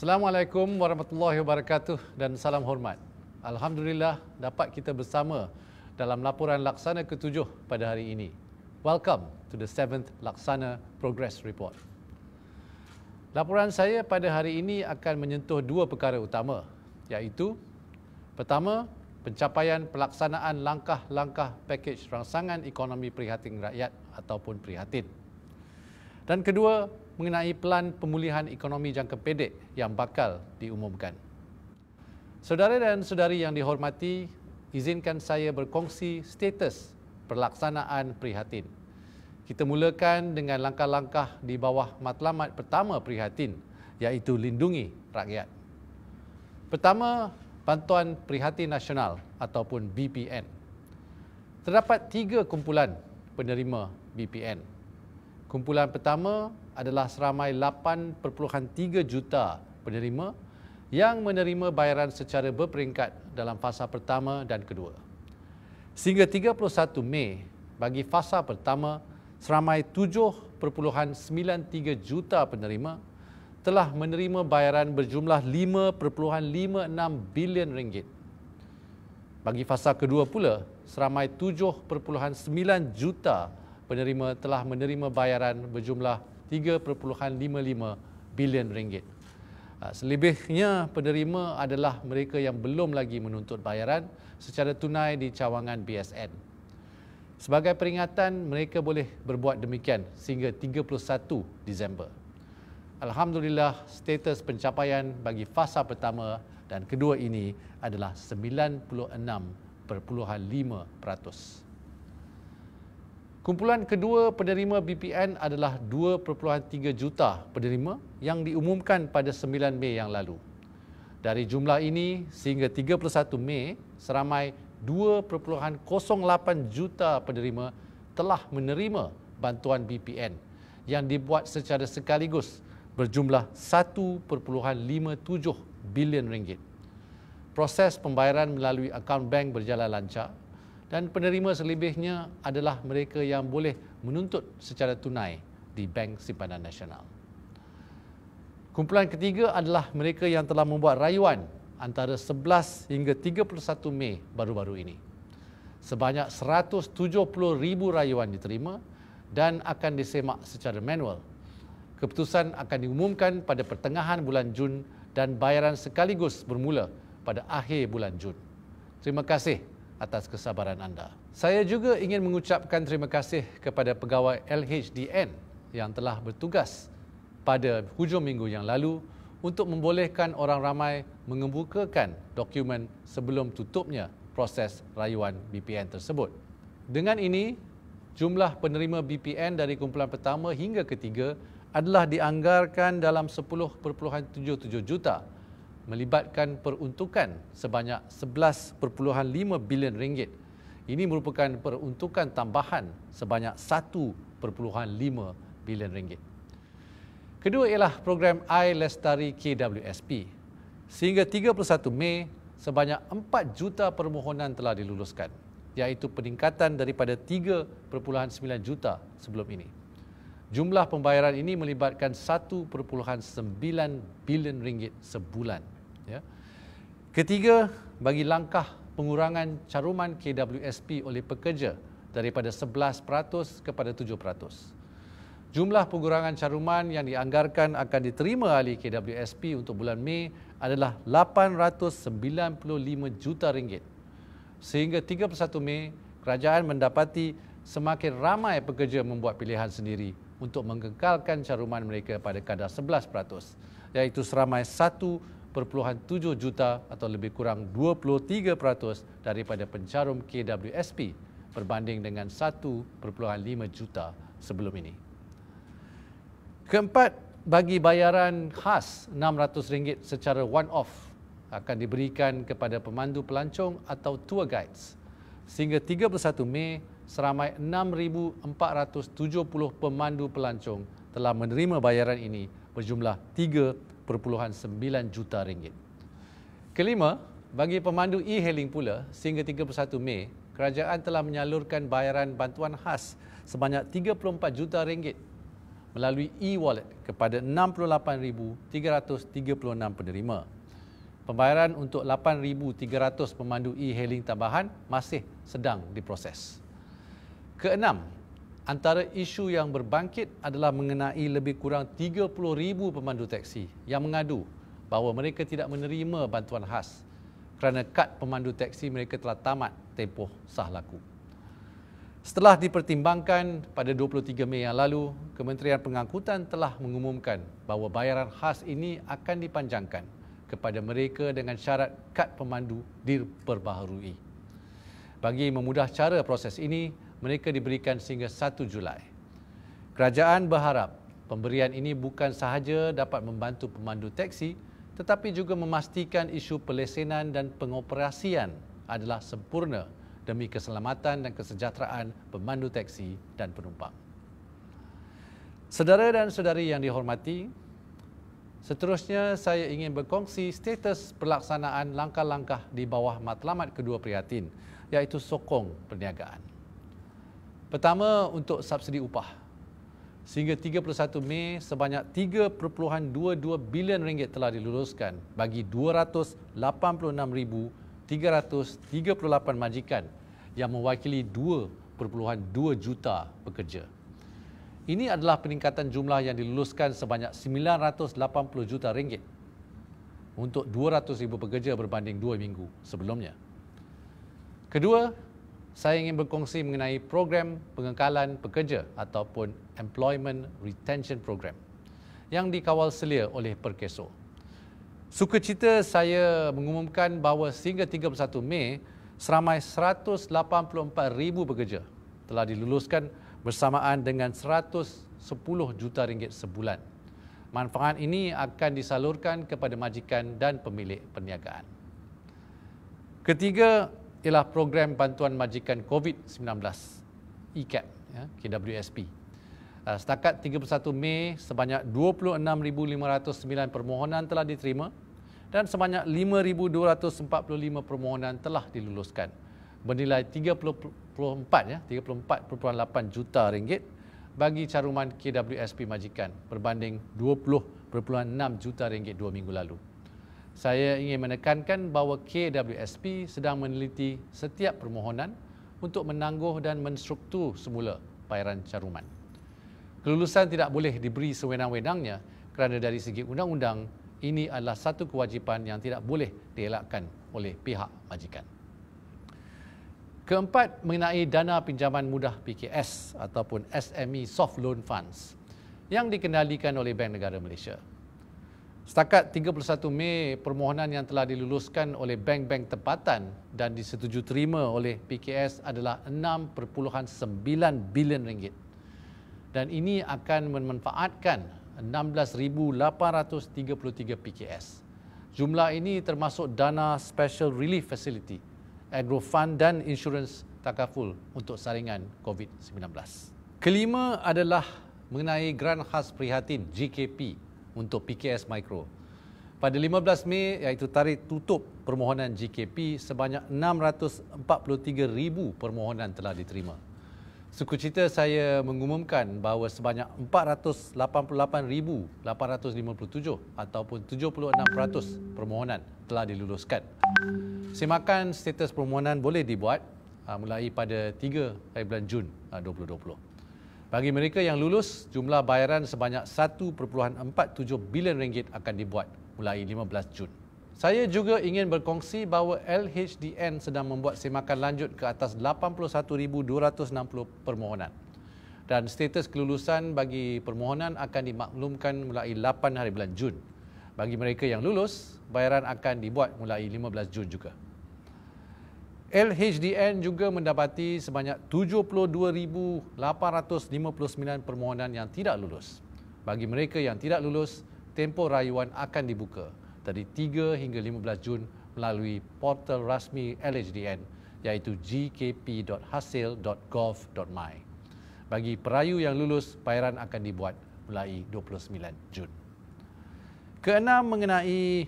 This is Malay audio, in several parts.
Assalamualaikum warahmatullahi wabarakatuh dan salam hormat. Alhamdulillah dapat kita bersama dalam laporan laksana ke-7 pada hari ini. Welcome to the 7th Laksana Progress Report. Laporan saya pada hari ini akan menyentuh dua perkara utama, iaitu pertama, pencapaian pelaksanaan langkah-langkah pakej rangsangan ekonomi prihatin rakyat ataupun prihatin. Dan kedua, mengenai pelan pemulihan ekonomi jangka pendek yang bakal diumumkan. Saudara dan saudari yang dihormati, izinkan saya berkongsi status pelaksanaan prihatin. Kita mulakan dengan langkah-langkah di bawah matlamat pertama prihatin, iaitu lindungi rakyat. Pertama, Bantuan Prihatin Nasional ataupun BPN. Terdapat 3 kumpulan penerima BPN. Kumpulan pertama adalah seramai 8.3 juta penerima yang menerima bayaran secara berperingkat dalam fasa pertama dan kedua. Sehingga 31 Mei, bagi fasa pertama, seramai 7.93 juta penerima telah menerima bayaran berjumlah 5.56 bilion ringgit. Bagi fasa kedua pula, seramai 7.9 juta penerima telah menerima bayaran berjumlah 3.55 bilion ringgit. Selebihnya penerima adalah mereka yang belum lagi menuntut bayaran secara tunai di cawangan BSN. Sebagai peringatan, mereka boleh berbuat demikian sehingga 31 Disember. Alhamdulillah, status pencapaian bagi fasa pertama dan kedua ini adalah 96.5%. Kumpulan kedua penerima BPN adalah 2.3 juta penerima yang diumumkan pada 9 Mei yang lalu. Dari jumlah ini, sehingga 31 Mei, seramai 2.08 juta penerima telah menerima bantuan BPN yang dibuat secara sekaligus berjumlah 1.57 bilion ringgit. Proses pembayaran melalui akaun bank berjalan lancar dan penerima selebihnya adalah mereka yang boleh menuntut secara tunai di Bank Simpanan Nasional. Kumpulan ketiga adalah mereka yang telah membuat rayuan antara 11 hingga 31 Mei baru-baru ini. Sebanyak 170,000 rayuan diterima dan akan disemak secara manual. Keputusan akan diumumkan pada pertengahan bulan Jun dan bayaran sekaligus bermula pada akhir bulan Jun. Terima kasih atas kesabaran anda. Saya juga ingin mengucapkan terima kasih kepada pegawai LHDN yang telah bertugas pada hujung minggu yang lalu untuk membolehkan orang ramai mengemukakan dokumen sebelum tutupnya proses rayuan BPN tersebut. Dengan ini, jumlah penerima BPN dari kumpulan pertama hingga ketiga adalah dianggarkan dalam 10.77 juta, melibatkan peruntukan sebanyak 11.5 bilion ringgit. Ini merupakan peruntukan tambahan sebanyak 1.5 bilion ringgit. Kedua ialah program iLestari KWSP. Sehingga 31 Mei, sebanyak 4 juta permohonan telah diluluskan, iaitu peningkatan daripada 3.9 juta sebelum ini. Jumlah pembayaran ini melibatkan 1.9 bilion ringgit sebulan. Ketiga, bagi langkah pengurangan caruman KWSP oleh pekerja daripada 11% kepada 7%. Jumlah pengurangan caruman yang dianggarkan akan diterima ahli KWSP untuk bulan Mei adalah 895 juta ringgit. Sehingga 31 Mei, kerajaan mendapati semakin ramai pekerja membuat pilihan sendiri untuk mengekalkan caruman mereka pada kadar 11%, iaitu seramai 1.7 juta atau lebih kurang 23% daripada pencarum KWSP berbanding dengan 1.5 juta sebelum ini. Keempat, bagi bayaran khas RM600 secara one-off akan diberikan kepada pemandu pelancong atau tour guides. Sehingga 31 Mei, seramai 6,470 pemandu pelancong telah menerima bayaran ini berjumlah 3.9 juta ringgit. Kelima, bagi pemandu e-hailing pula, sehingga 31 Mei, kerajaan telah menyalurkan bayaran bantuan khas sebanyak 34 juta ringgit melalui e-wallet kepada 68,336 penerima. Pembayaran untuk 8,300 pemandu e-hailing tambahan masih sedang diproses. Keenam, antara isu yang berbangkit adalah mengenai lebih kurang 30,000 pemandu taksi yang mengadu bahawa mereka tidak menerima bantuan khas kerana kad pemandu taksi mereka telah tamat tempoh sah laku. Setelah dipertimbangkan pada 23 Mei yang lalu, Kementerian Pengangkutan telah mengumumkan bahawa bayaran khas ini akan dipanjangkan kepada mereka dengan syarat kad pemandu diperbaharui. Bagi memudah cara proses ini, mereka diberikan sehingga 1 Julai. Kerajaan berharap pemberian ini bukan sahaja dapat membantu pemandu taksi tetapi juga memastikan isu pelesenan dan pengoperasian adalah sempurna demi keselamatan dan kesejahteraan pemandu taksi dan penumpang. Saudara dan saudari yang dihormati, seterusnya saya ingin berkongsi status pelaksanaan langkah-langkah di bawah matlamat kedua prihatin, iaitu sokong perniagaan. Pertama, untuk subsidi upah. Sehingga 31 Mei, sebanyak 3.22 bilion ringgit telah diluluskan bagi 286,338 majikan yang mewakili 2.2 juta pekerja. Ini adalah peningkatan jumlah yang diluluskan sebanyak 980 juta ringgit untuk 200,000 pekerja berbanding 2 minggu sebelumnya. Kedua, saya ingin berkongsi mengenai program pengekalan pekerja ataupun Employment Retention Program yang dikawal selia oleh Perkeso. Sukacita saya mengumumkan bahawa sehingga 31 Mei, seramai 184,000 pekerja telah diluluskan bersamaan dengan 110 juta ringgit sebulan. Manfaat ini akan disalurkan kepada majikan dan pemilik perniagaan. Ketiga, ialah program bantuan majikan COVID-19, ECAP, KWSP. Setakat 31 Mei, sebanyak 26,509 permohonan telah diterima dan sebanyak 5,245 permohonan telah diluluskan bernilai 34,8 juta ringgit bagi caruman KWSP majikan berbanding 20,6 juta ringgit 2 minggu lalu. Saya ingin menekankan bahawa KWSP sedang meneliti setiap permohonan untuk menangguh dan menstruktur semula bayaran caruman. Kelulusan tidak boleh diberi sewenang-wenangnya kerana dari segi undang-undang ini adalah satu kewajipan yang tidak boleh dielakkan oleh pihak majikan. Keempat, mengenai dana pinjaman mudah PKS ataupun SME Soft Loan Funds yang dikendalikan oleh Bank Negara Malaysia. Setakat 31 Mei, permohonan yang telah diluluskan oleh bank-bank tempatan dan disetujui terima oleh PKS adalah 6.9 bilion ringgit. Dan ini akan memanfaatkan 16,833 PKS. Jumlah ini termasuk dana Special Relief Facility, Agro Fund dan insurans takaful untuk saringan COVID-19. Kelima adalah mengenai Grant Khas Prihatin GKP untuk PKS Mikro. Pada 15 Mei, iaitu tarikh tutup permohonan GKP, sebanyak 643,000 permohonan telah diterima. Sukacita saya mengumumkan bahawa sebanyak 488,857 ataupun 76% permohonan telah diluluskan. Semakan status permohonan boleh dibuat mulai pada 3 bulan Jun 2020. Bagi mereka yang lulus, jumlah bayaran sebanyak 1.47 bilion ringgit akan dibuat mulai 15 Jun. Saya juga ingin berkongsi bahawa LHDN sedang membuat semakan lanjut ke atas 81,260 permohonan. Dan status kelulusan bagi permohonan akan dimaklumkan mulai 8 hari bulan Jun. Bagi mereka yang lulus, bayaran akan dibuat mulai 15 Jun juga. LHDN juga mendapati sebanyak 72,859 permohonan yang tidak lulus. Bagi mereka yang tidak lulus, tempoh rayuan akan dibuka dari 3 hingga 15 Jun melalui portal rasmi LHDN iaitu gkp.hasil.gov.my. Bagi perayu yang lulus, bayaran akan dibuat mulai 29 Jun. Keenam, mengenai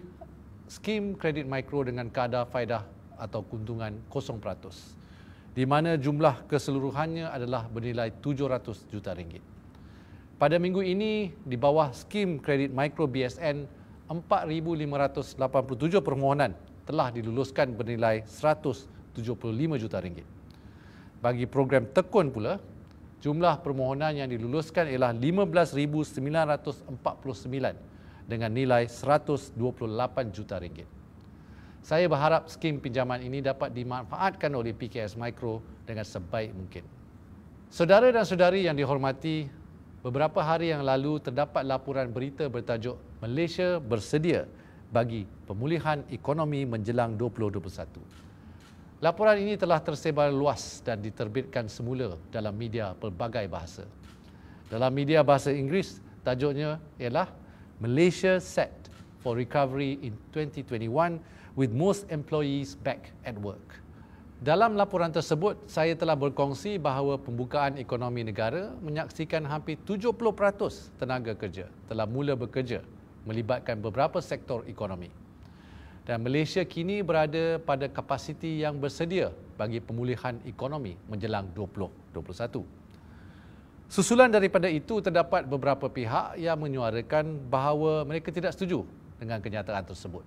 skim kredit mikro dengan kadar faedah atau keuntungan 0%, di mana jumlah keseluruhannya adalah bernilai 700 juta ringgit. Pada minggu ini, di bawah skim kredit mikro BSN, 4,587 permohonan telah diluluskan bernilai 175 juta ringgit. Bagi program tekun pula, jumlah permohonan yang diluluskan ialah 15,949 dengan nilai 128 juta ringgit. Saya berharap skim pinjaman ini dapat dimanfaatkan oleh PKS Mikro dengan sebaik mungkin. Saudara dan saudari yang dihormati, beberapa hari yang lalu terdapat laporan berita bertajuk Malaysia bersedia bagi pemulihan ekonomi menjelang 2021. Laporan ini telah tersebar luas dan diterbitkan semula dalam media pelbagai bahasa. Dalam media bahasa Inggeris, tajuknya ialah Malaysia set for recovery in 2021 with most employees back at work. Dalam laporan tersebut, saya telah berkongsi bahawa pembukaan ekonomi negara menyaksikan hampir 70% tenaga kerja telah mula bekerja melibatkan beberapa sektor ekonomi. Dan Malaysia kini berada pada kapasiti yang bersedia bagi pemulihan ekonomi menjelang 2021. Susulan daripada itu, terdapat beberapa pihak yang menyuarakan bahawa mereka tidak setuju dengan kenyataan tersebut.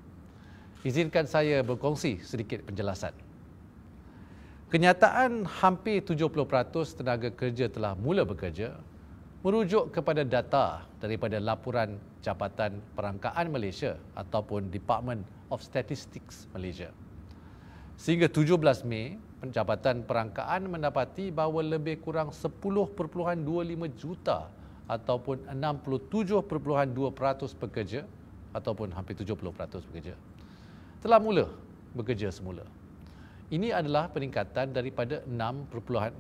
Izinkan saya berkongsi sedikit penjelasan. Kenyataan hampir 70% tenaga kerja telah mula bekerja merujuk kepada data daripada laporan Jabatan Perangkaan Malaysia ataupun Department of Statistics Malaysia. Sehingga 17 Mei, Jabatan Perangkaan mendapati bahawa lebih kurang 10.25 juta ataupun 67.2% pekerja ataupun hampir 70% pekerja telah mula bekerja semula. Ini adalah peningkatan daripada 6.64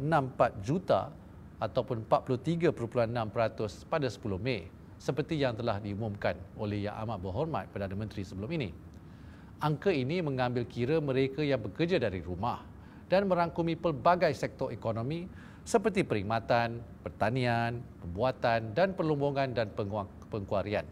juta ataupun 43.6% pada 10 Mei seperti yang telah diumumkan oleh Yang Amat Berhormat Perdana Menteri sebelum ini. Angka ini mengambil kira mereka yang bekerja dari rumah dan merangkumi pelbagai sektor ekonomi seperti perkhidmatan, pertanian, pembuatan dan perlumbungan dan pengkuarian.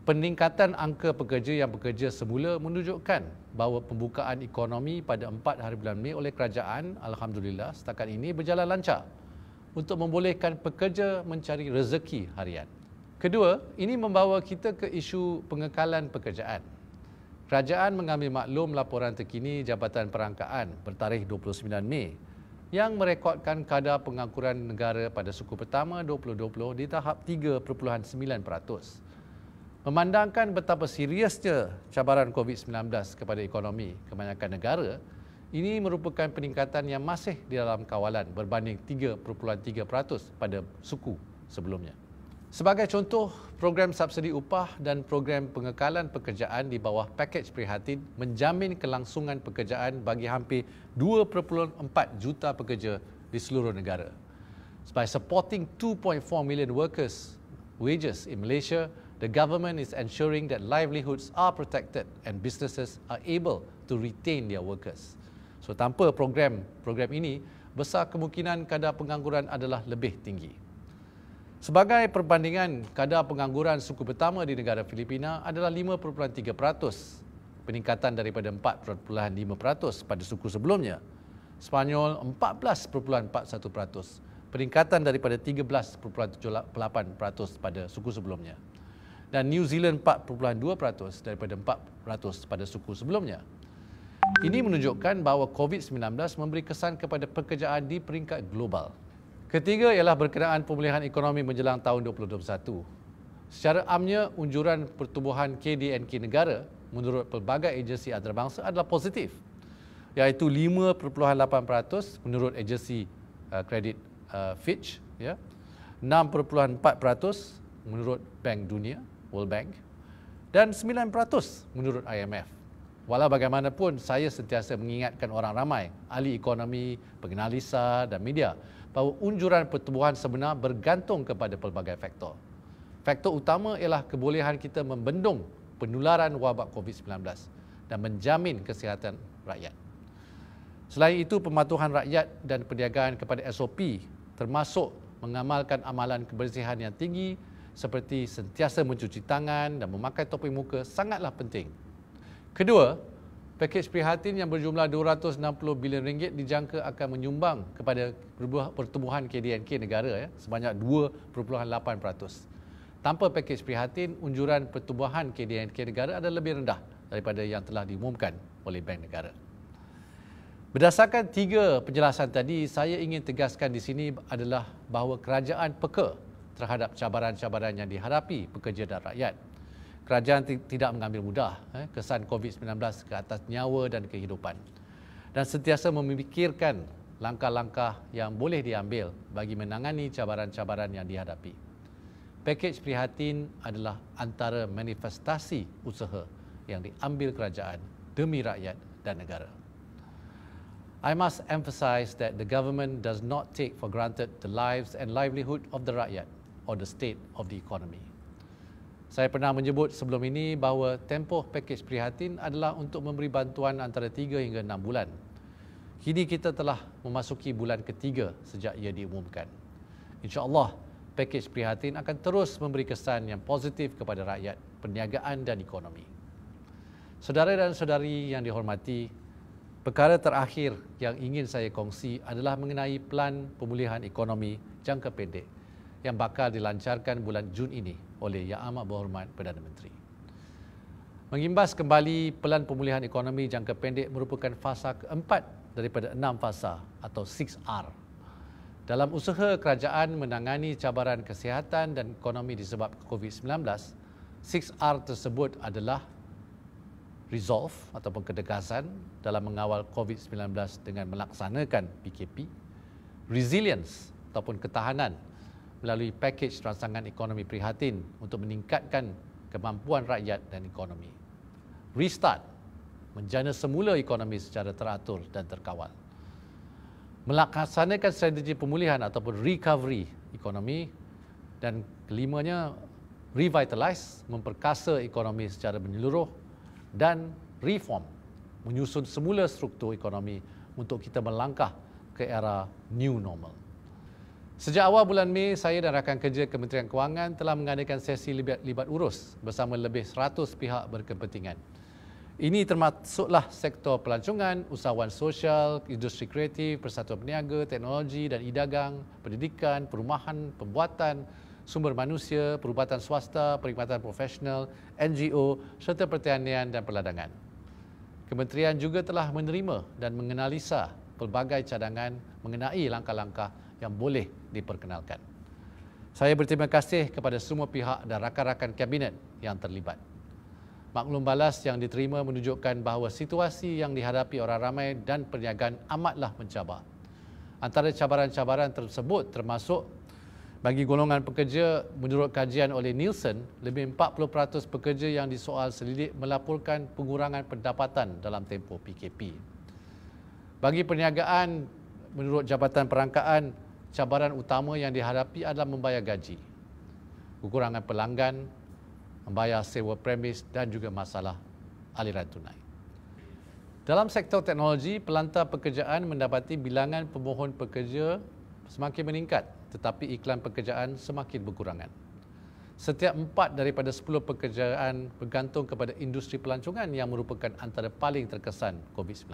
Peningkatan angka pekerja yang bekerja semula menunjukkan bahawa pembukaan ekonomi pada 4 hari bulan Mei oleh kerajaan, alhamdulillah, setakat ini berjalan lancar untuk membolehkan pekerja mencari rezeki harian. Kedua, ini membawa kita ke isu pengekalan pekerjaan. Kerajaan mengambil maklum laporan terkini Jabatan Perangkaan bertarikh 29 Mei yang merekodkan kadar pengangguran negara pada suku pertama 2020 di tahap 3.9%. Memandangkan betapa seriusnya cabaran COVID-19 kepada ekonomi kebanyakan negara, ini merupakan peningkatan yang masih di dalam kawalan berbanding 3.3% pada suku sebelumnya. Sebagai contoh, program subsidi upah dan program pengekalan pekerjaan di bawah pakej prihatin menjamin kelangsungan pekerjaan bagi hampir 2.4 juta pekerja di seluruh negara. By supporting 2.4 million workers' wages in Malaysia, the government is ensuring that livelihoods are protected and businesses are able to retain their workers. So tanpa program ini, besar kemungkinan kadar pengangguran adalah lebih tinggi. Sebagai perbandingan, kadar pengangguran suku pertama di negara Filipina adalah 5.3%, peningkatan daripada 4.5% pada suku sebelumnya. Spanyol 14.41%, peningkatan daripada 13.8% pada suku sebelumnya. Dan New Zealand 4.2% daripada 4% pada suku sebelumnya. Ini menunjukkan bahawa COVID-19 memberi kesan kepada pekerjaan di peringkat global. Ketiga ialah berkenaan pemulihan ekonomi menjelang tahun 2021. Secara amnya, unjuran pertumbuhan KDNK negara menurut pelbagai agensi antarabangsa adalah positif, iaitu 5.8% menurut agensi kredit Fitch, 6.4% menurut Bank Dunia, World Bank, dan 9% menurut IMF. Walau bagaimanapun, saya sentiasa mengingatkan orang ramai, ahli ekonomi, penganalisa dan media bahawa unjuran pertumbuhan sebenar bergantung kepada pelbagai faktor. Faktor utama ialah kebolehan kita membendung penularan wabak COVID-19 dan menjamin kesihatan rakyat. Selain itu, pematuhan rakyat dan perniagaan kepada SOP termasuk mengamalkan amalan kebersihan yang tinggi seperti sentiasa mencuci tangan dan memakai topeng muka sangatlah penting. Kedua, Pakej prihatin yang berjumlah 260 bilion ringgit dijangka akan menyumbang kepada pertumbuhan KDNK negara sebanyak 2.8%. Tanpa pakej prihatin, unjuran pertumbuhan KDNK negara adalah lebih rendah daripada yang telah diumumkan oleh Bank Negara. Berdasarkan 3 penjelasan tadi, saya ingin tegaskan di sini adalah bahawa kerajaan peka terhadap cabaran-cabaran yang dihadapi pekerja dan rakyat. Kerajaan tidak mengambil mudah kesan COVID-19 ke atas nyawa dan kehidupan dan sentiasa memikirkan langkah-langkah yang boleh diambil bagi menangani cabaran-cabaran yang dihadapi. Pakej prihatin adalah antara manifestasi usaha yang diambil kerajaan demi rakyat dan negara. I must emphasize that the government does not take for granted the lives and livelihood of the rakyat or the state of the economy. Saya pernah menyebut sebelum ini bahawa tempoh pakej prihatin adalah untuk memberi bantuan antara 3 hingga 6 bulan. Kini kita telah memasuki bulan ketiga sejak ia diumumkan. InsyaAllah, pakej prihatin akan terus memberi kesan yang positif kepada rakyat, perniagaan dan ekonomi. Saudara dan saudari yang dihormati, perkara terakhir yang ingin saya kongsi adalah mengenai pelan pemulihan ekonomi jangka pendek yang bakal dilancarkan bulan Jun ini oleh Yang Amat Berhormat Perdana Menteri. Mengimbas kembali pelan pemulihan ekonomi jangka pendek merupakan fasa keempat daripada 6 fasa atau 6R. Dalam usaha kerajaan menangani cabaran kesihatan dan ekonomi disebabkan COVID-19, 6R tersebut adalah resolve ataupun ketegasan dalam mengawal COVID-19 dengan melaksanakan PKP, resilience ataupun ketahanan melalui pakej rangsangan ekonomi prihatin untuk meningkatkan kemampuan rakyat dan ekonomi. Restart, menjana semula ekonomi secara teratur dan terkawal. Melaksanakan strategi pemulihan ataupun recovery ekonomi dan kelimanya, revitalize, memperkasa ekonomi secara menyeluruh dan reform, menyusun semula struktur ekonomi untuk kita melangkah ke era new normal. Sejak awal bulan Mei, saya dan rakan kerja Kementerian Kewangan telah mengadakan sesi libat urus bersama lebih 100 pihak berkepentingan. Ini termasuklah sektor pelancongan, usahawan sosial, industri kreatif, persatuan peniaga, teknologi dan e-dagang, pendidikan, perumahan, pembuatan, sumber manusia, perubatan swasta, perkhidmatan profesional, NGO serta pertanian dan perladangan. Kementerian juga telah menerima dan menganalisa pelbagai cadangan mengenai langkah-langkah yang boleh diperkenalkan. Saya berterima kasih kepada semua pihak dan rakan-rakan kabinet yang terlibat. Maklum balas yang diterima menunjukkan bahawa situasi yang dihadapi orang ramai dan perniagaan amatlah mencabar. Antara cabaran-cabaran tersebut termasuk bagi golongan pekerja, menurut kajian oleh Nielsen, lebih 40% pekerja yang disoal selidik melaporkan pengurangan pendapatan dalam tempoh PKP. Bagi perniagaan, menurut Jabatan Perangkaan, cabaran utama yang dihadapi adalah membayar gaji, kekurangan pelanggan, membayar sewa premis dan juga masalah aliran tunai. Dalam sektor teknologi, pelantar pekerjaan mendapati bilangan pemohon pekerja semakin meningkat, tetapi iklan pekerjaan semakin berkurangan. Setiap 4 daripada 10 pekerjaan bergantung kepada industri pelancongan yang merupakan antara paling terkesan COVID-19.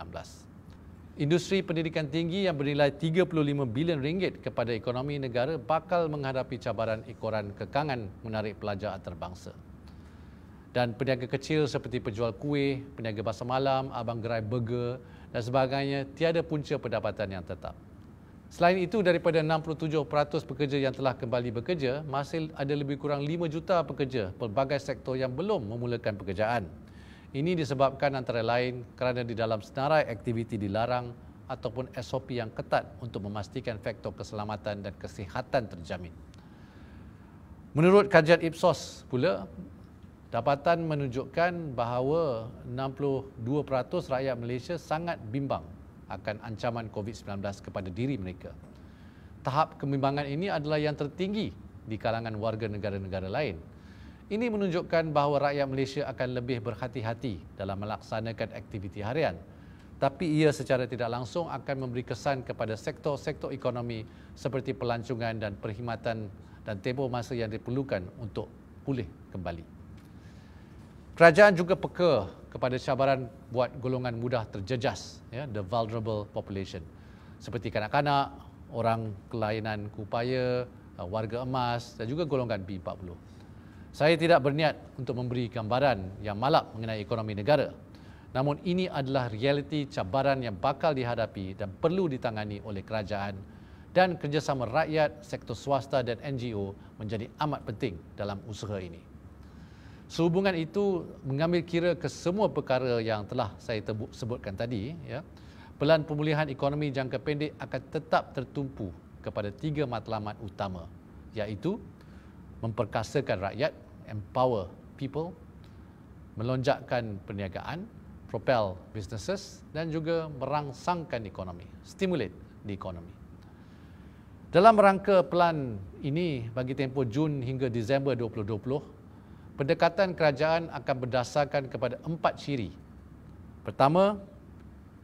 Industri pendidikan tinggi yang bernilai 35 bilion ringgit kepada ekonomi negara bakal menghadapi cabaran ekoran kekangan menarik pelajar antarabangsa. Dan peniaga kecil seperti penjual kuih, peniaga pasar malam, abang gerai burger dan sebagainya tiada punca pendapatan yang tetap. Selain itu, daripada 67% pekerja yang telah kembali bekerja, masih ada lebih kurang 5 juta pekerja pelbagai sektor yang belum memulakan pekerjaan. Ini disebabkan antara lain kerana di dalam senarai aktiviti dilarang ataupun SOP yang ketat untuk memastikan faktor keselamatan dan kesihatan terjamin. Menurut kajian Ipsos pula, dapatan menunjukkan bahawa 62% rakyat Malaysia sangat bimbang akan ancaman COVID-19 kepada diri mereka. Tahap kebimbangan ini adalah yang tertinggi di kalangan warga negara-negara lain. Ini menunjukkan bahawa rakyat Malaysia akan lebih berhati-hati dalam melaksanakan aktiviti harian. Tapi ia secara tidak langsung akan memberi kesan kepada sektor-sektor ekonomi seperti pelancongan dan perkhidmatan dan tempoh masa yang diperlukan untuk pulih kembali. Kerajaan juga peka kepada cabaran buat golongan mudah terjejas, ya, the vulnerable population, seperti kanak-kanak, orang kelainan kupaya, warga emas dan juga golongan B40. Saya tidak berniat untuk memberi gambaran yang malap mengenai ekonomi negara. Namun ini adalah realiti cabaran yang bakal dihadapi dan perlu ditangani oleh kerajaan, dan kerjasama rakyat, sektor swasta dan NGO menjadi amat penting dalam usaha ini. Sehubungan itu, mengambil kira ke semua perkara yang telah saya sebutkan tadi, ya, pelan pemulihan ekonomi jangka pendek akan tetap tertumpu kepada 3 matlamat utama, iaitu memperkasakan rakyat, empower people, melonjakkan perniagaan, propel businesses dan juga merangsangkan ekonomi, stimulate the economy. Dalam rangka pelan ini bagi tempoh Jun hingga Disember 2020, pendekatan kerajaan akan berdasarkan kepada 4 ciri. Pertama,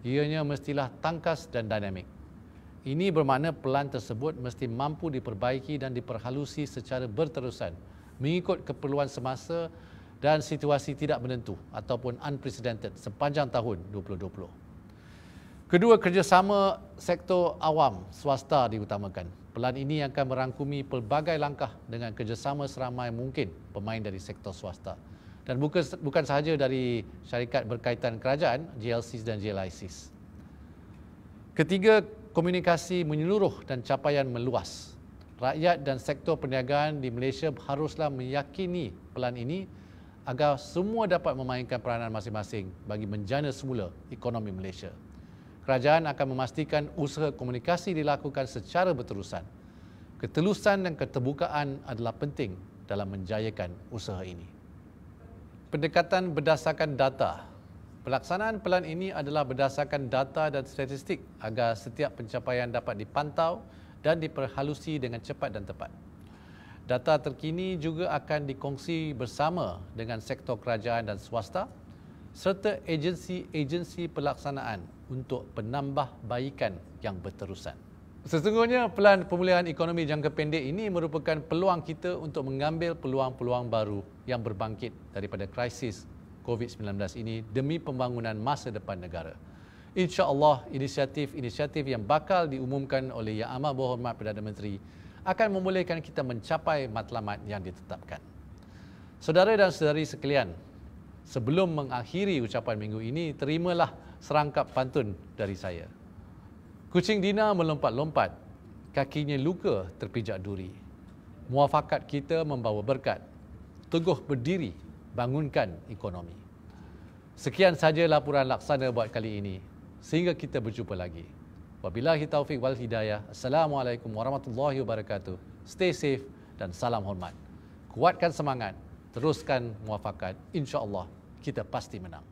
ianya mestilah tangkas dan dinamik. Ini bermakna pelan tersebut mesti mampu diperbaiki dan diperhalusi secara berterusan mengikut keperluan semasa dan situasi tidak menentu ataupun unprecedented sepanjang tahun 2020. Kedua, kerjasama sektor awam swasta diutamakan. Pelan ini akan merangkumi pelbagai langkah dengan kerjasama seramai mungkin pemain dari sektor swasta. Dan bukan sahaja dari syarikat berkaitan kerajaan, GLCs dan GLICs. Ketiga, komunikasi menyeluruh dan capaian meluas. Rakyat dan sektor perniagaan di Malaysia haruslah meyakini pelan ini agar semua dapat memainkan peranan masing-masing bagi menjana semula ekonomi Malaysia. Kerajaan akan memastikan usaha komunikasi dilakukan secara berterusan. Ketelusan dan keterbukaan adalah penting dalam menjayakan usaha ini. Pendekatan berdasarkan data. Pelaksanaan pelan ini adalah berdasarkan data dan statistik agar setiap pencapaian dapat dipantau dan diperhalusi dengan cepat dan tepat. Data terkini juga akan dikongsi bersama dengan sektor kerajaan dan swasta serta agensi-agensi pelaksanaan untuk penambahbaikan yang berterusan. Sesungguhnya pelan pemulihan ekonomi jangka pendek ini merupakan peluang kita untuk mengambil peluang-peluang baru yang berbangkit daripada krisis COVID-19 ini demi pembangunan masa depan negara. InsyaAllah, inisiatif-inisiatif yang bakal diumumkan oleh Yang Amat Berhormat Perdana Menteri akan membolehkan kita mencapai matlamat yang ditetapkan. Saudara dan saudari sekalian, sebelum mengakhiri ucapan minggu ini, terimalah serangkap pantun dari saya. Kucing Dina melompat-lompat, kakinya luka terpijak duri. Muafakat kita membawa berkat, teguh berdiri, bangunkan ekonomi. Sekian saja laporan laksana buat kali ini. Sehingga kita berjumpa lagi. Wabillahi taufiq wal hidayah. Assalamualaikum warahmatullahi wabarakatuh. Stay safe dan salam hormat. Kuatkan semangat, teruskan muafakat. InsyaAllah kita pasti menang.